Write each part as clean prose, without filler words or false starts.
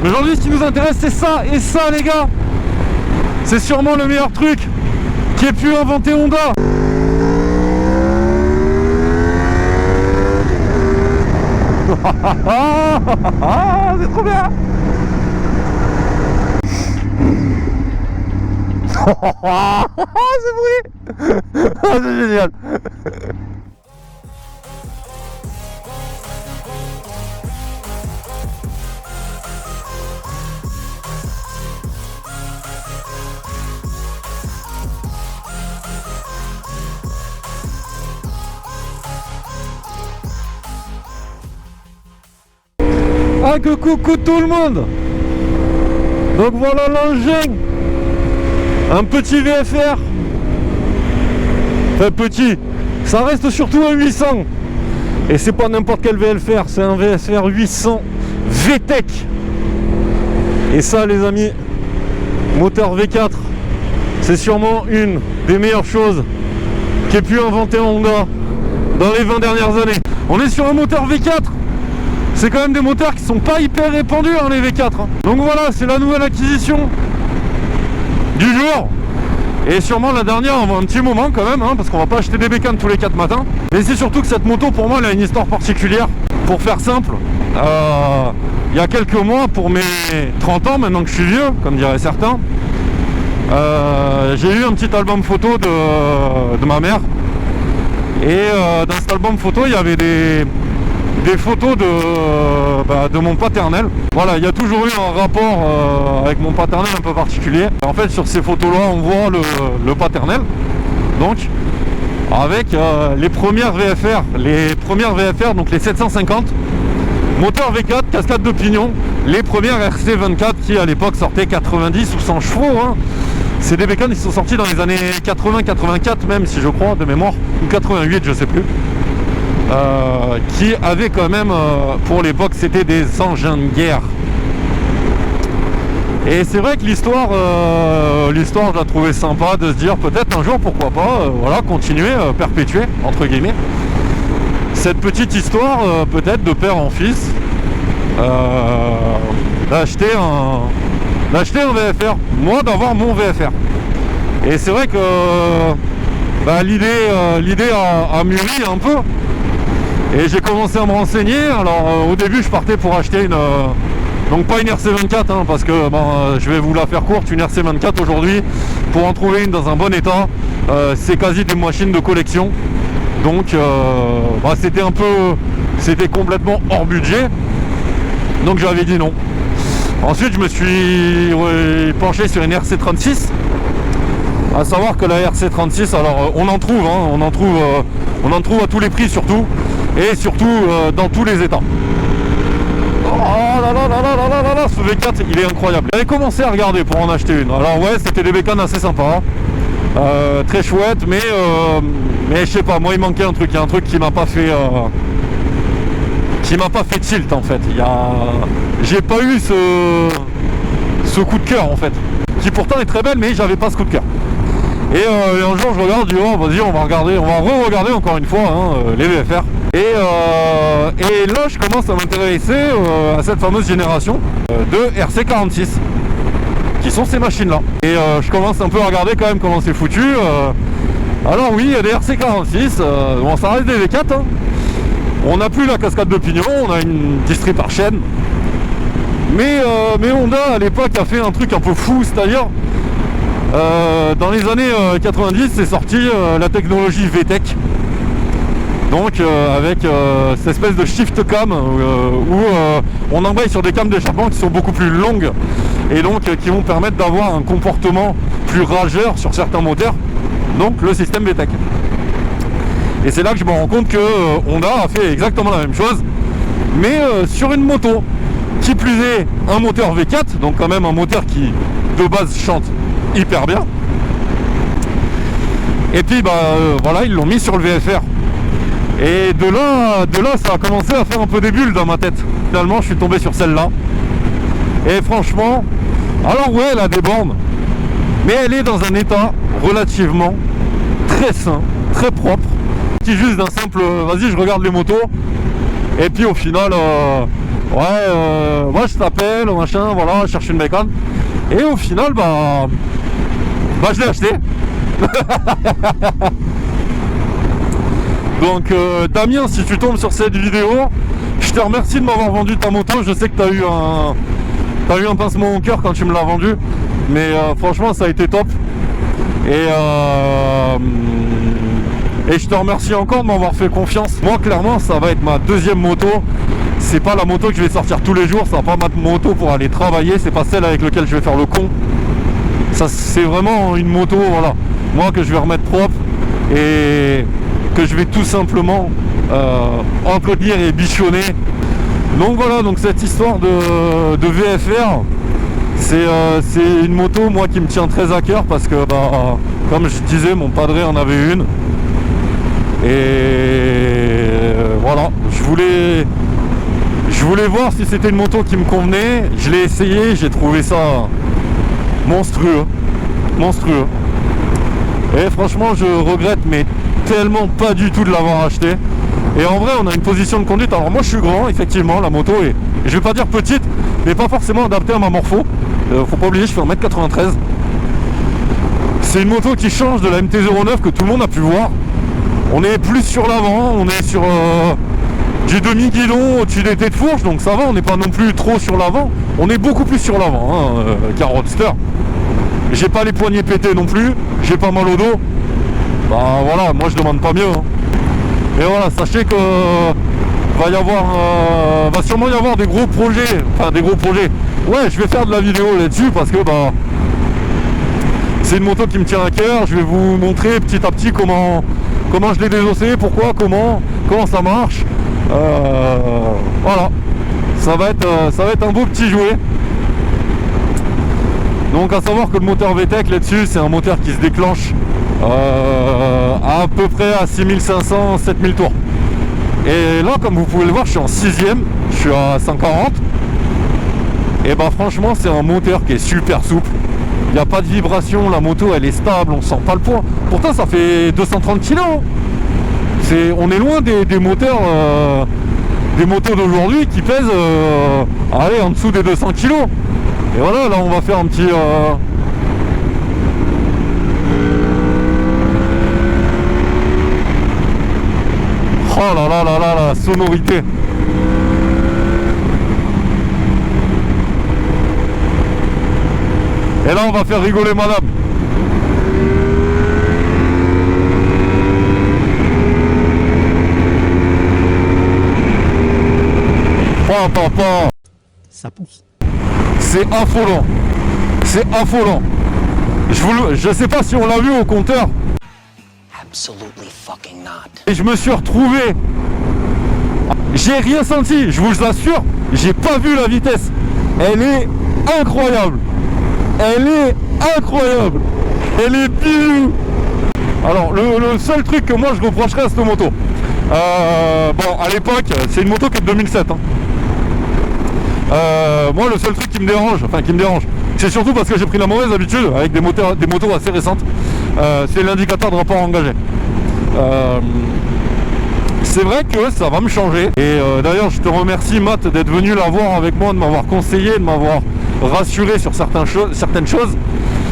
Mais aujourd'hui, ce qui nous intéresse, c'est ça. Et ça, les gars, c'est sûrement le meilleur truc qui ait pu inventer Honda. C'est trop bien. C'est bruit. C'est génial. Ah que coucou tout le monde. Donc voilà l'engin. Un petit VFR. Enfin petit. Ça reste surtout un 800. Et c'est pas n'importe quel VFR. C'est un VFR 800 VTEC. Et ça les amis, moteur V4, c'est sûrement une des meilleures choses qu'ait pu inventer Honda dans les 20 dernières années. On est sur un moteur V4. C'est quand même des moteurs qui sont pas hyper répandus hein, les V4 hein. Donc voilà, c'est la nouvelle acquisition du jour. Et sûrement la dernière en un petit moment quand même hein, parce qu'on va pas acheter des bécanes tous les 4 matins. Mais c'est surtout que cette moto pour moi elle a une histoire particulière. Pour faire simple, il y a quelques mois, pour mes 30 ans maintenant que je suis vieux, comme diraient certains, j'ai eu un petit album photo de ma mère. Et dans cet album photo il y avait des photos de mon paternel. Voilà, il y a toujours eu un rapport avec mon paternel un peu particulier. En fait, sur ces photos-là, on voit le paternel. Donc, avec les premières VFR, donc les 750, moteur V4, cascade de pignon, les premières RC24 qui à l'époque sortaient 90 ou 100 chevaux. Hein. C'est des bécanes qui sont sortis dans les années 80-84 même, si je crois, de mémoire, ou 88, je sais plus. Qui avait quand même, pour l'époque, c'était des engins de guerre. Et c'est vrai que l'histoire, je la trouvais sympa de se dire peut-être un jour, pourquoi pas, voilà, continuer, perpétuer, entre guillemets, cette petite histoire, peut-être de père en fils, d'acheter un VFR, moi d'avoir mon VFR. Et c'est vrai que l'idée a mûri un peu. Et j'ai commencé à me renseigner. Alors au début je partais pour acheter une donc pas une RC24 hein, parce que je vais vous la faire courte. Une RC24 aujourd'hui, pour en trouver une dans un bon état, c'est quasi des machines de collection. Donc c'était complètement hors budget. Donc j'avais dit non. Ensuite je me suis penché sur une RC36. À savoir que la RC36, alors on en trouve à tous les prix surtout. Et surtout dans tous les états. Oh là là là là là là là, ce V4 il est incroyable. J'avais commencé à regarder pour en acheter une. Alors ouais, c'était des bécanes assez sympas, très chouette, mais je sais pas, moi il manquait un truc. Il y a un truc qui m'a pas fait tilt en fait. J'ai pas eu ce coup de cœur en fait, qui pourtant est très belle, mais j'avais pas ce coup de cœur. Et un jour je regarde, je dis oh vas-y on va re-regarder encore une fois hein, les VFR. Et là je commence à m'intéresser à cette fameuse génération de RC46 qui sont ces machines là. Et je commence un peu à regarder quand même comment c'est foutu. Alors oui, il y a des RC46, bon ça reste des V4 hein. On n'a plus la cascade de pignon, on a une distri par chaîne. Mais Honda à l'époque a fait un truc un peu fou, c'est-à-dire dans les années 90 c'est sorti la technologie VTEC. Donc avec cette espèce de shift cam où on embraye sur des cames d'échappement qui sont beaucoup plus longues et donc qui vont permettre d'avoir un comportement plus rageur sur certains moteurs, donc le système VTEC. Et c'est là que je me rends compte que Honda a fait exactement la même chose, mais sur une moto. Qui plus est un moteur V4, donc quand même un moteur qui de base chante hyper bien. Et puis voilà, ils l'ont mis sur le VFR. Et de là ça a commencé à faire un peu des bulles dans ma tête. Finalement je suis tombé sur celle-là. Et franchement, alors ouais elle a des bornes, mais elle est dans un état relativement très sain, très propre. Qui juste d'un simple vas-y je regarde les motos. Et puis au final ouais, moi je t'appelle, machin, voilà, je cherche une bécane. Et au final, bah je l'ai acheté. Donc Damien, si tu tombes sur cette vidéo, je te remercie de m'avoir vendu ta moto. Je sais que t'as eu un pincement au cœur quand tu me l'as vendu, mais franchement ça a été top. Et je te remercie encore de m'avoir fait confiance. Moi clairement ça va être ma deuxième moto. C'est pas la moto que je vais sortir tous les jours, ça va pas ma moto pour aller travailler, c'est pas celle avec laquelle je vais faire le con. Ça c'est vraiment une moto, voilà, moi que je vais remettre propre et que je vais tout simplement entretenir et bichonner. Donc voilà, donc cette histoire de VFR, c'est une moto moi qui me tient très à cœur parce que bah, comme je disais, mon padré en avait une. Et voilà, je voulais voir si c'était une moto qui me convenait. Je l'ai essayé, j'ai trouvé ça monstrueux. Et franchement je regrette mais tellement pas du tout de l'avoir acheté. Et en vrai on a une position de conduite, alors moi je suis grand effectivement, la moto est, je vais pas dire petite, mais pas forcément adaptée à ma morpho. Faut pas oublier, je fais 1m93. C'est une moto qui change de la MT-09 que tout le monde a pu voir. On est plus sur l'avant, on est sur du demi-guidon au-dessus des têtes de fourche, donc ça va, on n'est pas non plus trop sur l'avant. On est beaucoup plus sur l'avant qu'un roadster. J'ai pas les poignets pétés non plus, j'ai pas mal au dos. Bah voilà, moi je demande pas mieux. Et voilà, sachez que va sûrement y avoir des gros projets. Enfin des gros projets. Ouais, je vais faire de la vidéo là-dessus parce que bah c'est une moto qui me tient à cœur. Je vais vous montrer petit à petit comment je l'ai désossé, pourquoi, comment ça marche. Voilà. Ça va être un beau petit jouet. Donc à savoir que le moteur VTEC là-dessus c'est un moteur qui se déclenche à peu près à 6500-7000 tours. Et là comme vous pouvez le voir je suis en 6ème, je suis à 140. Et bah franchement c'est un moteur qui est super souple. Il n'y a pas de vibration, la moto elle est stable, on sent pas le poids. Pourtant ça fait 230 kg. On est loin des moteurs des motos d'aujourd'hui qui pèsent allez, en dessous des 200 kg. Et voilà, là on va faire un petit oh là là là là, la sonorité. Et là on va faire rigoler madame. Papa. Ça pousse. C'est affolant. C'est affolant. Je sais pas si on l'a vu au compteur. Absolutely fucking not. Et je me suis retrouvé. J'ai rien senti, je vous assure. J'ai pas vu la vitesse. Elle est incroyable. Elle est incroyable. Elle est bijou. Alors le seul truc que moi je reprocherais à cette moto. Bon à l'époque c'est une moto qui est de 2007 hein. Moi le seul truc qui me dérange, c'est surtout parce que j'ai pris la mauvaise habitude avec des motos assez récentes, c'est l'indicateur de rapport engagé. C'est vrai que ça va me changer. Et d'ailleurs je te remercie Matt d'être venu la voir avec moi, de m'avoir conseillé, de m'avoir rassuré sur certaines choses.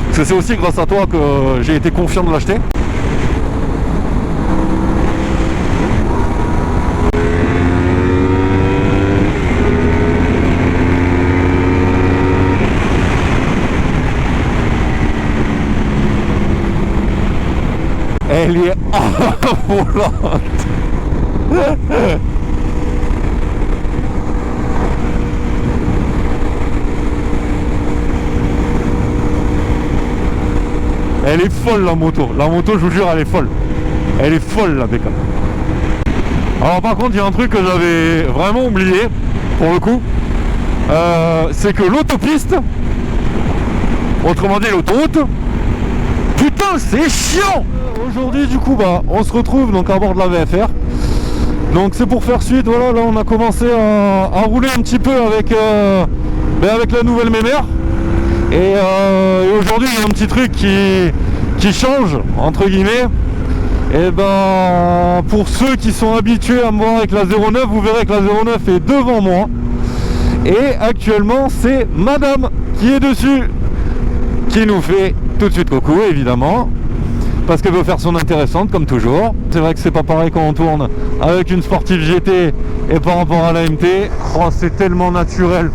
Parce que c'est aussi grâce à toi que j'ai été confiant de l'acheter. Elle est affolante. Elle est folle la moto. La moto je vous jure elle est folle. Elle est folle la bécane. Alors par contre il y a un truc que j'avais vraiment oublié pour le coup. C'est que l'autopiste, autrement dit l'autoroute, putain c'est chiant. Aujourd'hui du coup bah on se retrouve donc à bord de la VFR. Donc c'est pour faire suite, voilà, là on a commencé à rouler un petit peu avec la nouvelle mémère. Et aujourd'hui il y a un petit truc qui change entre guillemets. Et ben pour ceux qui sont habitués à me voir avec la 09, vous verrez que la 09 est devant moi. Et actuellement c'est madame qui est dessus, qui nous fait tout de suite coucou évidemment, parce qu'elle veut faire son intéressante comme toujours. C'est vrai que c'est pas pareil quand on tourne avec une sportive GT et par rapport à la MT. Oh, c'est tellement naturel.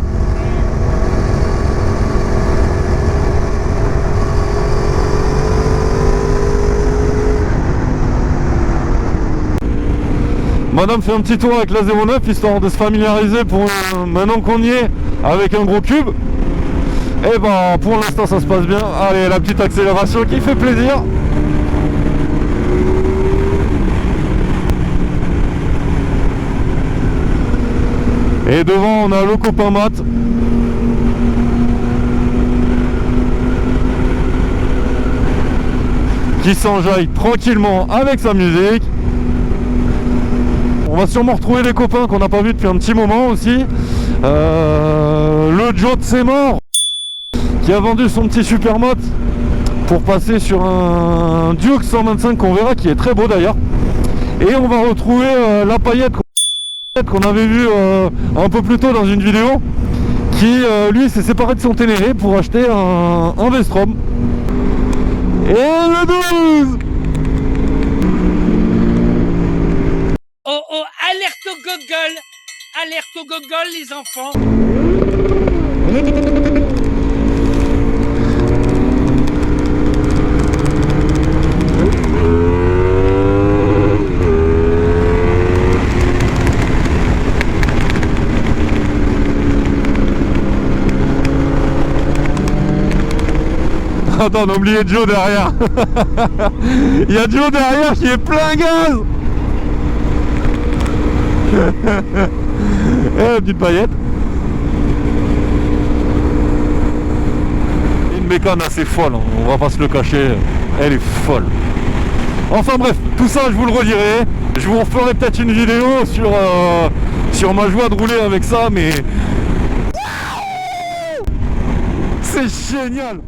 Madame fait un petit tour avec la 09 histoire de se familiariser pour maintenant qu'on y est avec un gros cube. Et ben pour l'instant ça se passe bien. Allez, la petite accélération qui fait plaisir. Et devant on a le copain Matt qui s'enjaille tranquillement avec sa musique. On va sûrement retrouver des copains qu'on n'a pas vu depuis un petit moment aussi. Le Joe de ses morts qui a vendu son petit Supermoto pour passer sur un Duke 125 qu'on verra, qui est très beau d'ailleurs. Et on va retrouver la paillette qu'on avait vu un peu plus tôt dans une vidéo, qui lui s'est séparé de son Ténéré pour acheter un Vestrom. Et le 12. Oh oh, alerte au gogol! Alerte au gogol, les enfants! Attends, on a oublié Joe derrière. Il y a Joe derrière qui est plein gaz. Et petite paillette. Une mécane assez folle, on va pas se le cacher, elle est folle. Enfin bref, tout ça je vous le redirai. Je vous referai peut-être une vidéo sur ma joie de rouler avec ça, mais c'est génial.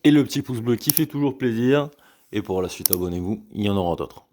Et le petit pouce bleu qui fait toujours plaisir. Et pour la suite, abonnez-vous, il y en aura d'autres.